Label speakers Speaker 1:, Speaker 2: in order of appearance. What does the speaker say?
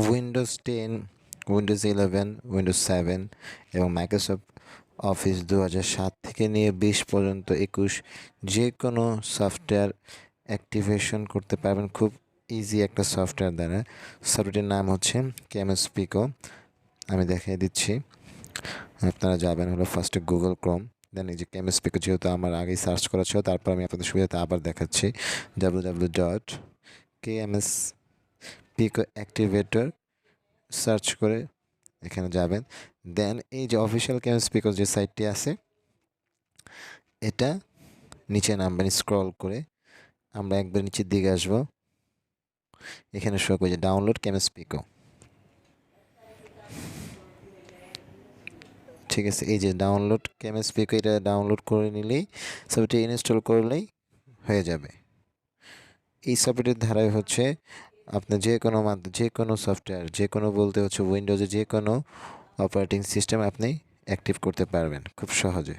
Speaker 1: Windows 10, Windows 11, Windows 7 এবং Microsoft office 2007 থেকে নিয়ে 20 পর্যন্ত 21 যে কোনো সফটওয়্যার অ্যাক্টিভেশন করতে পারবেন খুব ইজি একটা সফটওয়্যার দ্বারা। সফটওয়্যারটির নাম হচ্ছে কেমস্পিকো। আমি দেখিয়ে দিচ্ছি। আপনারা যাবেন হলো ফার্স্টে গুগল ক্রোম, দেন এই যে কেমস্পিকো, যেহেতু আমার আগেই সার্চ করা ছিল তারপর আমি আপনাদের সুবিধাতে আবার দেখাচ্ছি। www.kmspico অ্যাক্টিভেটর সার্চ করে এখানে যাবেন। দেন এই যে অফিসিয়াল কেমস্পিকো যে সাইটটি আছে, এটা নিচে নামবেন স্ক্রল করে। আমরা একবার নিচের দিকে আসবো, এখানে শো করে যে ডাউনলোড কেমস্পিকো। ঠিক আছে, এই যে ডাউনলোড কেমস্পিকো, এটা ডাউনলোড করে নিলেই সফটওয়্যারটি ইনস্টল করলেই হয়ে যাবে। এই সফটওয়্যারটির ধারায় হচ্ছে আপনার যে কোনো সফটওয়্যার, যে কোনো বলতে হচ্ছে উইন্ডোজে যে কোনো অপারেটিং সিস্টেম আপনি অ্যাক্টিভ করতে পারবেন খুব সহজে।